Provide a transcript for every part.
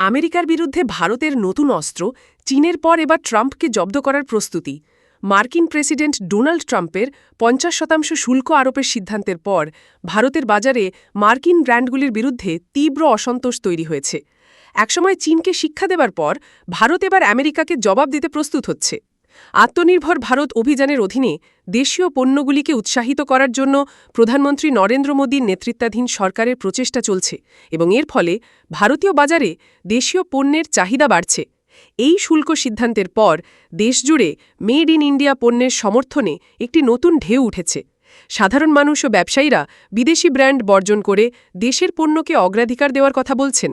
আমেরিকার বিরুদ্ধে ভারতের নতুন অস্ত্র, চীনের পর এবার ট্রাম্পকে জব্দ করার প্রস্তুতি। মার্কিন প্রেসিডেন্ট ডোনাল্ড ট্রাম্পের ৫০% শুল্ক আরোপের সিদ্ধান্তের পর ভারতের বাজারে মার্কিন ব্র্যান্ডগুলির বিরুদ্ধে তীব্র অসন্তোষ তৈরি হয়েছে। একসময় চীনকে শিক্ষা দেবার পর ভারত এবার আমেরিকাকে জবাব দিতে প্রস্তুত হচ্ছে। আত্মনির্ভর ভারত অভিযানের অধীনে দেশীয় পণ্যগুলিকে উৎসাহিত করার জন্য প্রধানমন্ত্রী নরেন্দ্র মোদীর নেতৃত্বাধীন সরকারের প্রচেষ্টা চলছে এবং এর ফলে ভারতীয় বাজারে দেশীয় পণ্যের চাহিদা বাড়ছে। এই শুল্ক সিদ্ধান্তের পর দেশজুড়ে মেড ইন ইন্ডিয়া পণ্যের সমর্থনে একটি নতুন ঢেউ উঠেছে। সাধারণ মানুষ ও ব্যবসায়ীরা বিদেশি ব্র্যান্ড বর্জন করে দেশের পণ্যকে অগ্রাধিকার দেওয়ার কথা বলছেন।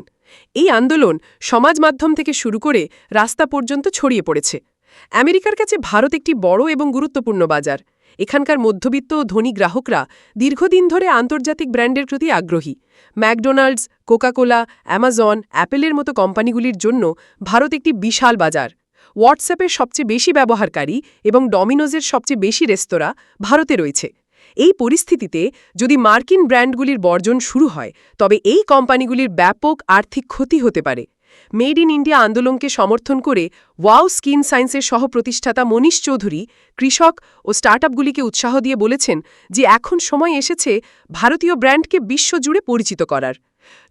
এই আন্দোলন সমাজ মাধ্যম থেকে শুরু করে রাস্তা পর্যন্ত ছড়িয়ে পড়েছে। আমেরিকার কাছে ভারত একটি বড় এবং গুরুত্বপূর্ণ বাজার। এখানকার মধ্যবিত্ত ও ধনী গ্রাহকরা দীর্ঘদিন ধরে আন্তর্জাতিক ব্র্যান্ডের প্রতি আগ্রহী। ম্যাকডোনাল্ডস, কোকাকোলা, অ্যামাজন, অ্যাপেলের মতো কোম্পানিগুলির জন্য ভারত একটি বিশাল বাজার। হোয়াটসঅ্যাপের সবচেয়ে বেশি ব্যবহারকারী এবং ডমিনোজের সবচেয়ে বেশি রেস্তোরাঁ ভারতে রয়েছে। এই পরিস্থিতিতে যদি মার্কিন ব্র্যান্ডগুলির বর্জন শুরু হয়, তবে এই কোম্পানিগুলির ব্যাপক আর্থিক ক্ষতি হতে পারে। মেড ইন ইন্ডিয়া আন্দোলনকে সমর্থন করে ওয়াও স্কিন সায়েন্সের সহ-প্রতিষ্ঠাতা মনীষ চৌধুরী কৃষক ও স্টার্টআপগুলিকে উৎসাহ দিয়ে বলেছেন যে এখন সময় এসেছে ভারতীয় ব্র্যান্ডকে বিশ্বজুড়ে পরিচিত করার।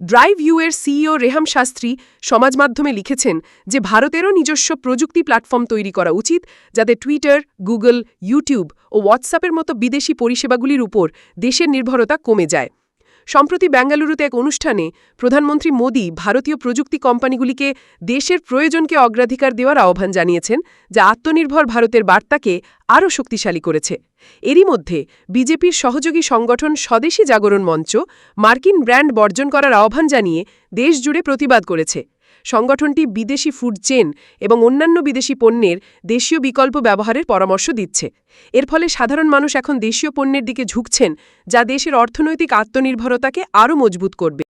ড্রাইভ ইউ-এর সিইও রেহাম শাস্ত্রী সমাজমাধ্যমে লিখেছেন যে ভারতেরও নিজস্ব প্রযুক্তি প্ল্যাটফর্ম তৈরি করা উচিত, যাতে টুইটার, গুগল, ইউটিউব ও হোয়াটসঅ্যাপের মতো বিদেশি পরিষেবাগুলির উপর দেশের নির্ভরতা কমে যায়। সম্প্রতি বেঙ্গালুরুতে এক অনুষ্ঠানে প্রধানমন্ত্রী মোদী ভারতীয় প্রযুক্তি কোম্পানিগুলিকে দেশের প্রয়োজনকে অগ্রাধিকার দেওয়ার আহ্বান জানিয়েছেন, যা আত্মনির্ভর ভারতের বার্তাকে আরও শক্তিশালী করেছে। এরই মধ্যে বিজেপির সহযোগী সংগঠন স্বদেশী জাগরণ মঞ্চ মার্কিন ব্র্যান্ড বর্জন করার আহ্বান জানিয়ে দেশজুড়ে প্রতিবাদ করেছে। সংগঠনটি বিদেশি ফুড চেন এবং অন্যান্য বিদেশি পণ্যের দেশীয় বিকল্প ব্যবহারের পরামর্শ দিচ্ছে। এর ফলে সাধারণ মানুষ এখন দেশীয় পণ্যের দিকে ঝুঁকছেন, যা দেশের অর্থনৈতিক আত্মনির্ভরতাকে আরও মজবুত করবে।